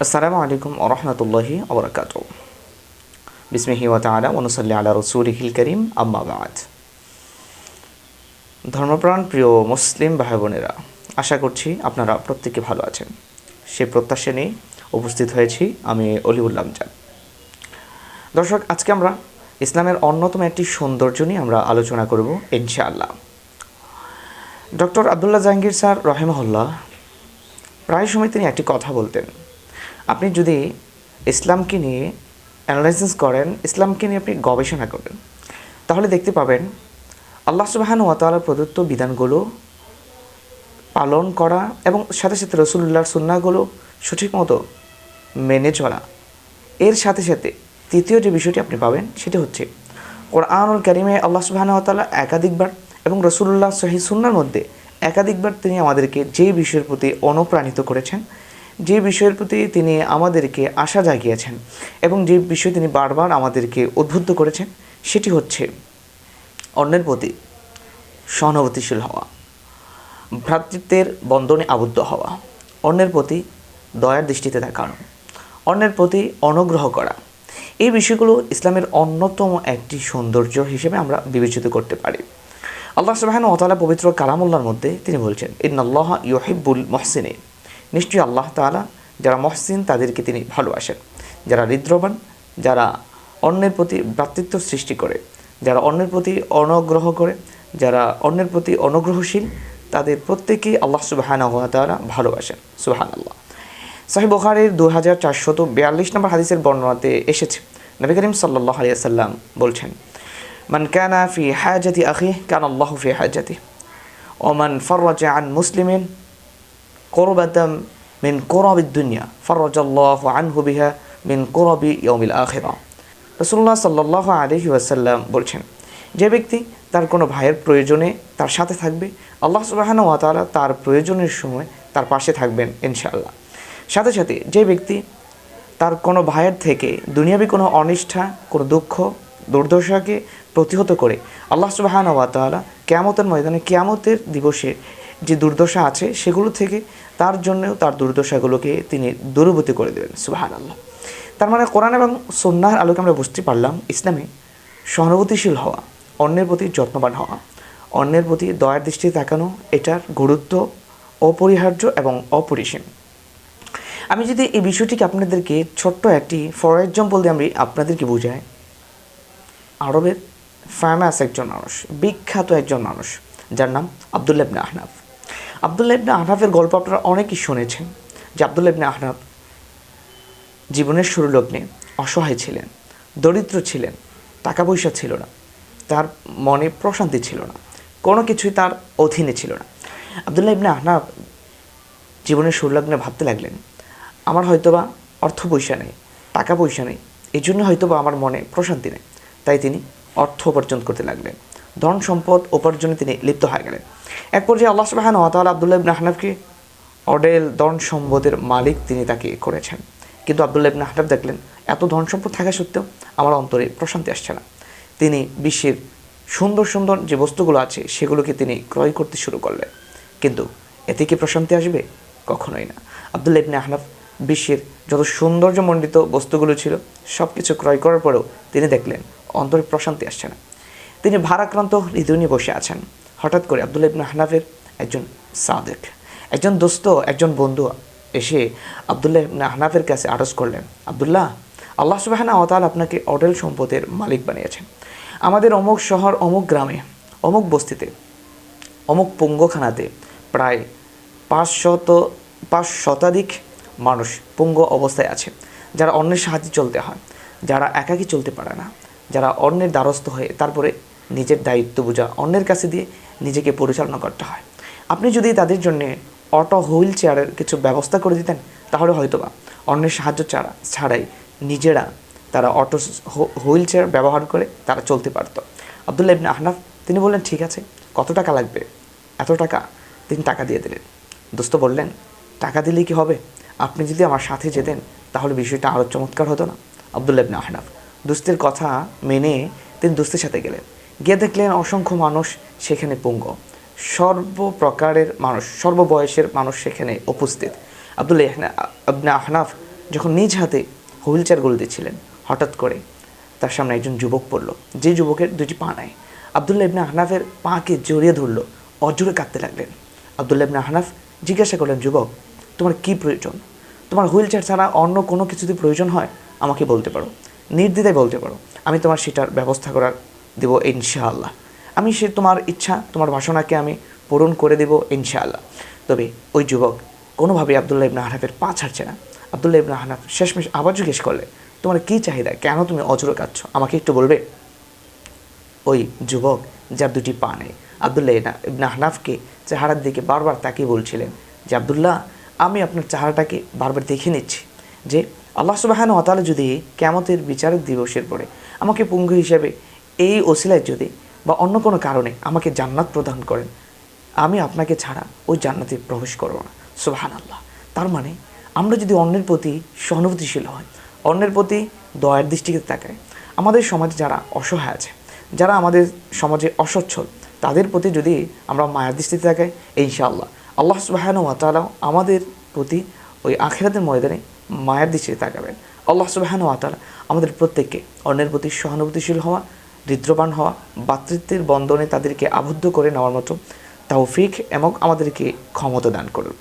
আসসালামু আলাইকুম ওয়া রাহমাতুল্লাহি ওয়া বারাকাতুহু। বিসমিহি ওয়া তাআলা ওয়া নুসাল্লি আলা রাসূলিহিল কারীম, আম্মা বা'দ। ধর্মপ্রাণ প্রিয় মুসলিম ভাই বোনেরা, আশা করছি আপনারা প্রত্যেকে ভালো আছেন। সেই প্রত্যাশা নিয়ে উপস্থিত হয়েছি আমি অলিউল্লাহ আমজাদ। দর্শক, আজকে আমরা ইসলামের অন্যতম একটি সৌন্দর্য নিয়ে আমরা আলোচনা করব ইনশাআল্লাহ। ডক্টর আব্দুল্লাহ জাহাঙ্গীর স্যার রাহিমাহুল্লাহ প্রায় সময় তিনি একটি কথা বলতেন, আপনি যদি ইসলামকে নিয়ে অ্যানালাইসিস করেন, ইসলামকে নিয়ে আপনি গবেষণা করেন, তাহলে দেখতে পাবেন আল্লাহ সুবহানাহু ওয়া তাআলার প্রদত্ত বিধানগুলো পালন করা এবং সাথে সাথে রাসূলুল্লাহর সুন্নাহগুলো সঠিক মতো মেনে চলা। এর সাথে সাথে তৃতীয় যে বিষয়টি আপনি পাবেন সেটি হচ্ছে কোরআনুল কারীমে আল্লাহ সুবহানাহু ওয়া তাআলা একাধিকবার এবং রাসূলুল্লাহ সহিহ সুন্নাহর মধ্যে একাধিকবার তিনি আমাদেরকে যে বিষয়ের প্রতি অনুপ্রাণিত করেছেন, যে বিষয়ের প্রতি তিনি আমাদেরকে আশা জাগিয়েছেন এবং যে বিষয় তিনি বারবার আমাদেরকে উদ্বুদ্ধ করেছেন, সেটি হচ্ছে অন্যের প্রতি সহানুভূতিশীল হওয়া, ভ্রাতৃত্বের বন্ধনে আবদ্ধ হওয়া, অন্যের প্রতি দয়ার দৃষ্টিতে তাকানো, অন্যের প্রতি অনুগ্রহ করা। এই বিষয়গুলো ইসলামের অন্যতম একটি সৌন্দর্য হিসেবে আমরা বিবেচিত করতে পারি। আল্লাহ সুবহানাহু ওয়া তাআলা পবিত্র কালামুল্লাহর মধ্যে তিনি বলছেন, ইন্নাল্লাহা ইউহিব্বুল মুহসিনিন, নিশ্চয়ই আল্লাহ তাআলা যারা মহসিন তাদেরকে তিনি ভালোবাসেন। যারা হৃদ্যবান, যারা অন্যের প্রতি ভ্রাতৃত্ব সৃষ্টি করে, যারা অন্যের প্রতি অনুগ্রহ করে, যারা অন্যের প্রতি অনুগ্রহশীল, তাদের প্রত্যেকেই আল্লাহ সুবহানাহু ওয়া তাআলা ভালোবাসেন। সুবহানাল্লাহ। সহিহ বুখারীর 2442 নম্বর হাদিসের বর্ণনাতে এসেছে, নবী করিম সাল্লাল্লাহু আলাইহি ওয়াসাল্লাম বলছেন, মান কানা ফি হাজাতি আখিহি কানা আল্লাহু ফি হাজাতিহি ওয়া মান ফাররাজা আন মুসলিমিন কুরবাতাম মিন কুরাবিদ দুনিয়া ফাররাজাল্লাহু আনহু বিহা মিন কুরাবি ইয়াউমিল আখিরাহ। রাসূলুল্লাহ সাল্লাল্লাহু আলাইহি ওয়াসাল্লাম বলছেন, যে ব্যক্তি তার কোনো ভাইয়ের প্রয়োজনে তার সাথে থাকবে, আল্লাহ সুবহানাহু ওয়া তাআলা তার প্রয়োজনের সময় তার পাশে থাকবেন ইনশাআল্লাহ। সাথে সাথে যে ব্যক্তি তার কোনো ভাইয়ের থেকে দুনিয়াবি কোনো অনিষ্ঠা, কোনো দুঃখ, দুর্দশাকে প্রতিহত করে, আল্লাহ সুবহানাহু ওয়া তাআলা কিয়ামতের ময়দানে, কিয়ামতের দিবসে যে দুর্দশা আছে সেগুলো থেকে তার জন্যও তার দুর্দশাগুলোকে তিনি দূরীভূত করে দেবেন। সুবহানাল্লাহ। তার মানে কোরআন এবং সুন্নাহর আলোকে আমরা বুঝতে পারলাম ইসলামে সহানুভূতিশীল হওয়া, অন্যের প্রতি যত্নবান হওয়া, অন্যের প্রতি দয়ার দৃষ্টিতে তাকানো, এটার গুরুত্ব অপরিহার্য এবং অপরিসীম। আমি যদি এই বিষয়টিকে আপনাদেরকে ছোট্ট একটি ফর এক্সাম্পল দিয়ে আমি আপনাদেরকে বুঝাই, আরবের ফেমাস একজন মানুষ, বিখ্যাত একজন মানুষ, যার নাম আব্দুল্লাহ ইবনে আহনাফ। আব্দুল্লাহ ইবনে আহনাফের গল্প আপনারা অনেকেই শুনেছেন, যে আব্দুল্লাহ ইবনে আহনাফ জীবনের শুরু লগ্নে অসহায় ছিলেন, দরিদ্র ছিলেন, টাকা পয়সা ছিল না, তার মনে প্রশান্তি ছিল না, কোনো কিছুই তার অধীনে ছিল না। আব্দুল্লাহ ইবনে আহনাফ জীবনের শুরু লগ্নে ভাবতে লাগলেন, আমার হয়তোবা অর্থ পয়সা নেই, টাকা পয়সা নেই, এই জন্য হয়তোবা আমার মনে প্রশান্তি নেই। তাই তিনি অর্থ উপার্জন করতে লাগলেন, ধন সম্পদ উপার্জনে তিনি লিপ্ত হয়ে গেলেন। এক পর্যায়ে আল্লাহ সুবহানাহু ওয়া তাআলা আব্দুল্লাহ ইবনে আহনাফকে অডেল ধন সম্পদের মালিক তিনি তাকে করেছেন। কিন্তু আব্দুল্লাহ ইবনে আহনাফ দেখলেন, এত ধন সম্পদ থাকা সত্ত্বেও আমার অন্তরে প্রশান্তি আসছে না। তিনি বিশ্বের সুন্দর সুন্দর যে বস্তুগুলো আছে সেগুলোকে তিনি ক্রয় করতে শুরু করলেন, কিন্তু এতে কি প্রশান্তি আসবে? কখনোই না। আব্দুল্লাহ ইবনে আহনাফ বিশ্বের যত সৌন্দর্যমণ্ডিত বস্তুগুলো ছিল সব কিছু ক্রয় করার পরেও তিনি দেখলেন অন্তরে প্রশান্তি আসছে না। তিনি ভারাক্রান্ত হৃদয় নিয়ে বসে আছেন। হঠাৎ করে আব্দুল্লাহ ইবনে আহনাফের একজন সাদেক, একজন দোস্ত, একজন বন্ধু এসে আব্দুল্লাহ ইবনে আহনাফের কাছে আরজ করলেন, আব্দুল্লাহ, আল্লাহ সুবহানাহু ওয়া তাআলা আপনাকে অডেল সম্পদের মালিক বানিয়েছেন। আমাদের অমুক শহর, অমুক গ্রামে, অমুক বস্তিতে, অমুক পঙ্গখানাতে প্রায় 5 শতাধিক মানুষ পঙ্গু অবস্থায় আছে, যারা অন্যের সাহায্যে চলতে হয়, যারা একাকী চলতে পারে না, যারা অন্যের দ্বারস্থ হয়ে তারপরে নিজের দায়িত্ব বোঝা অন্যের কাছে দিয়ে নিজেকে পরিচালনা করতে হয়। আপনি যদি তাদের জন্য অটো হুইল চেয়ারের কিছু ব্যবস্থা করে দিতেন, তাহলে হয়তোবা অন্যের সাহায্য ছাড়াই নিজেরা তারা অটো হুইল চেয়ার ব্যবহার করে তারা চলতে পারত। আব্দুল্লাহ ইবনে আহনাফ তিনি বললেন, ঠিক আছে, কত টাকা লাগবে? এত টাকা। তিনি টাকা দিয়ে দিলেন। দোস্ত বললেন, টাকা দিলেই কি হবে? আপনি যদি আমার সাথে যেতেন তাহলে বিষয়টা আরও চমৎকার হতো না? আব্দুল্লাহ ইবনে আহনাফ দোস্তের কথা মেনে তিনি দোস্তের সাথে গেলেন। গিয়ে দেখলেন অসংখ্য মানুষ সেখানে পঙ্গু, সর্বপ্রকারের মানুষ, সর্ববয়সের মানুষ সেখানে উপস্থিত। আব্দুল্লাহ ইবনে আহনাফ যখন নিজ হাতে হুইল চেয়ার গলে দিচ্ছিলেন, হঠাৎ করে তার সামনে একজন যুবক পড়ল, যে যুবকের দুটি পা নাই। আবদুল্লাহ ইবনে আহনাফের পাকে জড়িয়ে ধরল, অজোরে কাঁদতে লাগলেন। আবদুল্লাহ ইবনে আহনাফ জিজ্ঞাসা করলেন, যুবক, তোমার কি প্রয়োজন? তোমার হুইল চেয়ার ছাড়া অন্য কোনো কিছু যদি প্রয়োজন হয় আমাকে বলতে পারো, নির্দ্বিধায় বলতে পারো, আমি তোমার সেটার ব্যবস্থা করার দেবো ইনশাআল্লাহ। আমি সে তোমার ইচ্ছা, তোমার বাসনাকে আমি পূরণ করে দেব ইনশাআল্লাহ। তবে ওই যুবক কোনোভাবেই আবদুল্লাহ ইবনে আহনাফের পা ছাড়ছে না। আবদুল্লাহ ইবনে আহনাফ শেষমেশ আবার জিজ্ঞেস করলে, তোমার কী চাহিদা, কেন তুমি অজরে কাঁদছো, আমাকে একটু বলবে? ওই যুবক, যার দুটি পা নেই, আবদুল্লাহ ইবনে আহনাফকে চেহারার দিকে বারবার তাকিয়ে বলছিলেন যে, আবদুল্লাহ, আমি আপনার চেহারাটাকে বারবার দেখে নিচ্ছি যে আল্লাহ সুবহানাহু ওয়া তাআলা যদি কিয়ামতের বিচারের দিবসের পরে আমাকে পঙ্গু হিসেবে এই ওসিলায় যদি বা অন্য কোনো কারণে আমাকে জান্নাত প্রদান করেন, আমি আপনাকে ছাড়া ওই জান্নাতে প্রবেশ করব না। সুবহানাল্লাহ। তার মানে আমরা যদি অন্যের প্রতি সহানুভূতিশীল হয়, অন্যের প্রতি দয়ার দৃষ্টিতে তাকায়, আমাদের সমাজে যারা অসহায় আছে, যারা আমাদের সমাজে অসচ্ছল, তাদের প্রতি যদি আমরা মায়ার দৃষ্টিতে তাকাই, ইনশাআল্লাহ আল্লাহ সুবহানাহু ওয়া তাআলা আমাদের প্রতি ওই আখিরাতের ময়দানে মায়ার দৃষ্টিতে তাকাবেন। আল্লাহ সুবহানাহু ওয়া তাআলা আমাদের প্রত্যেককে অন্যের প্রতি সহানুভূতিশীল হওয়া, হৃদ্যবান হওয়া, ভ্রাতৃত্বের বন্ধনে তাদেরকে আবদ্ধ করে নেওয়ার মতো তৌফিক এবং আমাদেরকে ক্ষমতা দান করুন।